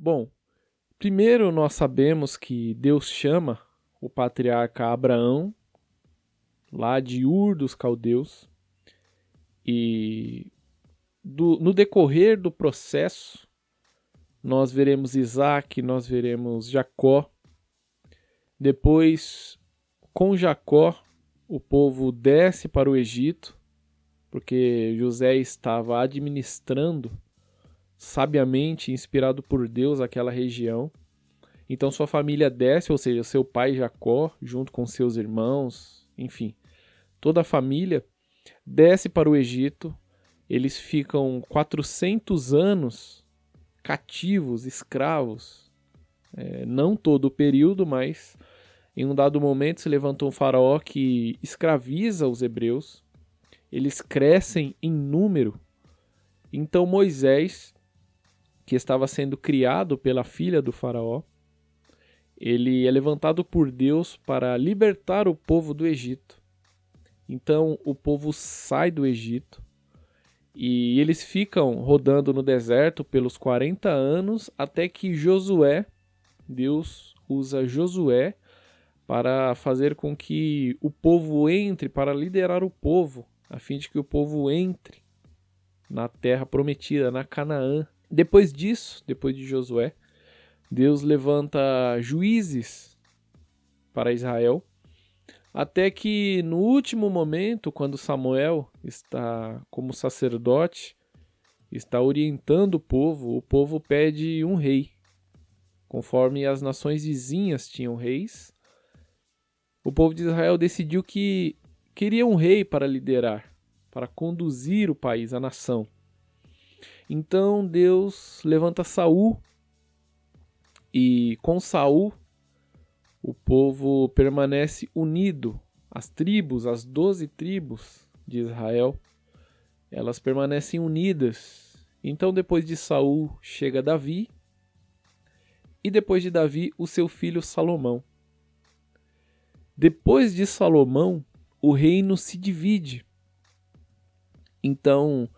Bom, primeiro nós sabemos que Deus chama o patriarca Abraão, lá de Ur dos Caldeus, e no decorrer do processo, nós veremos Isaac, nós veremos Jacó. Depois, com Jacó, o povo desce para o Egito, porque José estava administrando sabiamente, inspirado por Deus, aquela região. Então sua família desce, ou seja, seu pai Jacó, junto com seus irmãos, enfim, toda a família desce para o Egito. Eles ficam 400 anos cativos, escravos. Não todo o período, mas em um dado momento se levantou um faraó que escraviza os hebreus. Eles crescem em número. Então Moisés, que estava sendo criado pela filha do faraó, ele é levantado por Deus para libertar o povo do Egito. Então o povo sai do Egito e eles ficam rodando no deserto pelos 40 anos até que Josué, Deus usa Josué para fazer com que o povo entre, para liderar o povo, a fim de que o povo entre na terra prometida, na Canaã. Depois disso, depois de Josué, Deus levanta juízes para Israel, até que no último momento, quando Samuel está como sacerdote, está orientando o povo pede um rei. Conforme as nações vizinhas tinham reis, o povo de Israel decidiu que queria um rei para liderar, para conduzir o país, a nação. Então Deus levanta Saul, e com Saul o povo permanece unido. As tribos, as 12 tribos de Israel, elas permanecem unidas. Então depois de Saul chega Davi, e depois de Davi o seu filho Salomão. Depois de Salomão, o reino se divide. Então,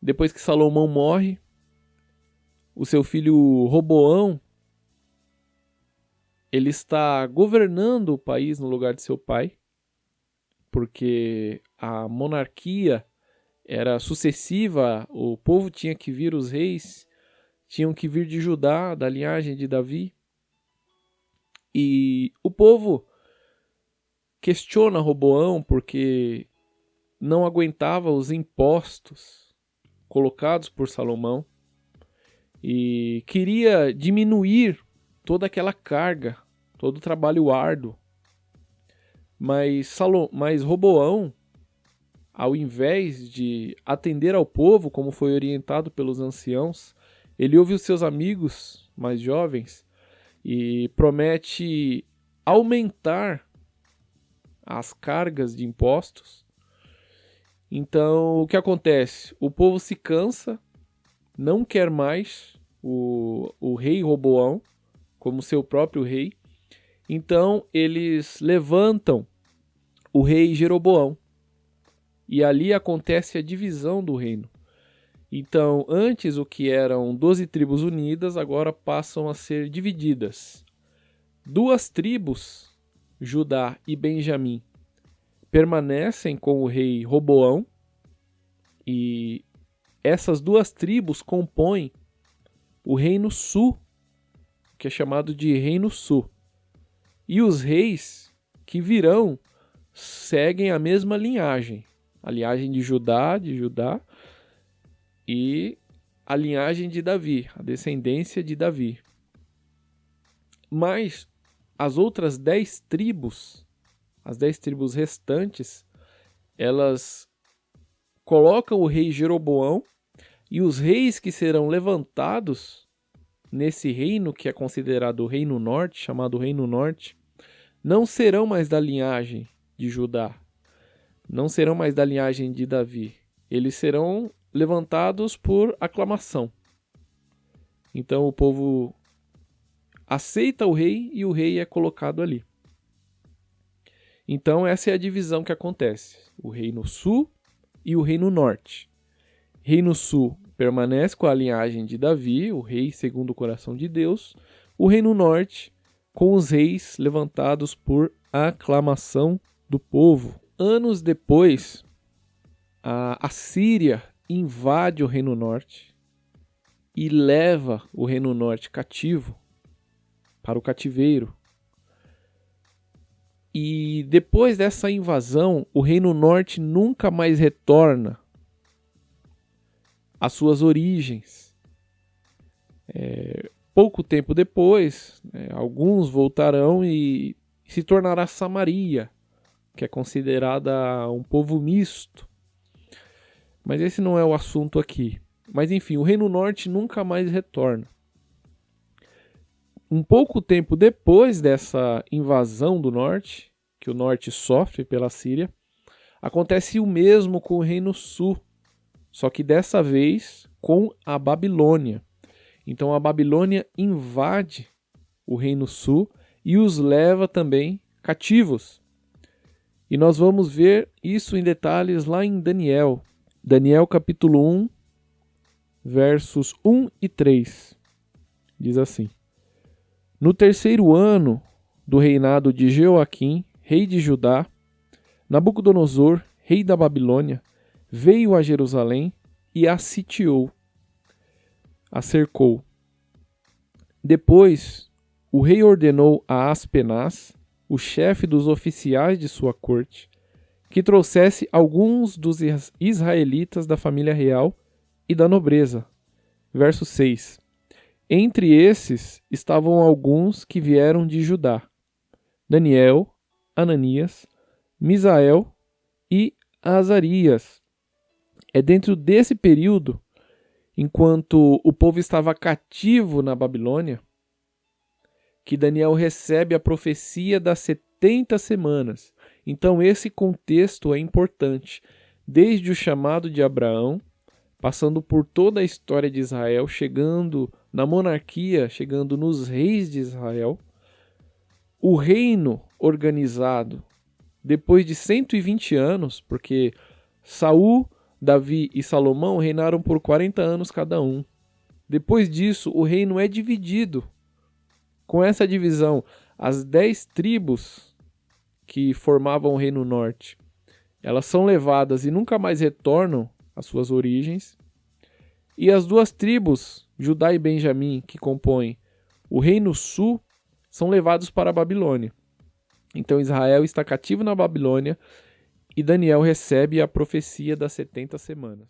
depois que Salomão morre, o seu filho Roboão, ele está governando o país no lugar de seu pai, porque a monarquia era sucessiva, o povo tinha que vir, os reis tinham que vir de Judá, da linhagem de Davi. E o povo questiona Roboão porque não aguentava os impostos colocados por Salomão e queria diminuir toda aquela carga, todo o trabalho árduo. Mas Roboão, ao invés de atender ao povo, como foi orientado pelos anciãos, ele ouve os seus amigos mais jovens e promete aumentar as cargas de impostos. Então, o que acontece? O povo se cansa, não quer mais o rei Roboão como seu próprio rei. Então, eles levantam o rei Jeroboão. E ali acontece a divisão do reino. Então, antes o que eram 12 tribos unidas, agora passam a ser divididas. 2 tribos, Judá e Benjamim, permanecem com o rei Roboão, e essas 2 tribos compõem o Reino Sul, que é chamado de Reino Sul. E os reis que virão seguem a mesma linhagem, a linhagem de Judá e a linhagem de Davi, a descendência de Davi. Mas as outras 10 tribos, as 10 tribos restantes, elas colocam o rei Jeroboão, e os reis que serão levantados nesse reino que é considerado o Reino Norte, chamado Reino Norte, não serão mais da linhagem de Judá, não serão mais da linhagem de Davi. Eles serão levantados por aclamação. Então o povo aceita o rei e o rei é colocado ali. Então essa é a divisão que acontece. O Reino Sul e o Reino Norte. Reino Sul permanece com a linhagem de Davi, o rei segundo o coração de Deus. O Reino Norte, com os reis levantados por aclamação do povo. Anos depois, a Síria invade o Reino Norte e leva o Reino Norte cativo para o cativeiro. E depois dessa invasão, o Reino Norte nunca mais retorna às suas origens. Pouco tempo depois, alguns voltarão e se tornará Samaria, que é considerada um povo misto. Mas esse não é o assunto aqui. Mas enfim, o Reino Norte nunca mais retorna. Um pouco tempo depois dessa invasão do norte, que o norte sofre pela Síria, acontece o mesmo com o Reino Sul, só que dessa vez com a Babilônia. Então a Babilônia invade o Reino Sul e os leva também cativos. E nós vamos ver isso em detalhes lá em Daniel. Daniel capítulo 1, versos 1 e 3. Diz assim: No terceiro ano do reinado de Jeoaquim, rei de Judá, Nabucodonosor, rei da Babilônia, veio a Jerusalém e a sitiou, a cercou. Depois, o rei ordenou a Aspenaz, o chefe dos oficiais de sua corte, que trouxesse alguns dos israelitas da família real e da nobreza. Verso 6. Entre esses estavam alguns que vieram de Judá: Daniel, Ananias, Misael e Azarias. É dentro desse período, enquanto o povo estava cativo na Babilônia, que Daniel recebe a profecia das 70 semanas. Então esse contexto é importante, desde o chamado de Abraão, passando por toda a história de Israel, chegando na monarquia, chegando nos reis de Israel, o reino organizado, depois de 120 anos, porque Saul, Davi e Salomão reinaram por 40 anos cada um. Depois disso, o reino é dividido. Com essa divisão, as 10 tribos que formavam o Reino Norte, elas são levadas e nunca mais retornam às suas origens. E as 2 tribos, Judá e Benjamim, que compõem o Reino Sul, são levados para a Babilônia. Então Israel está cativo na Babilônia e Daniel recebe a profecia das 70 semanas.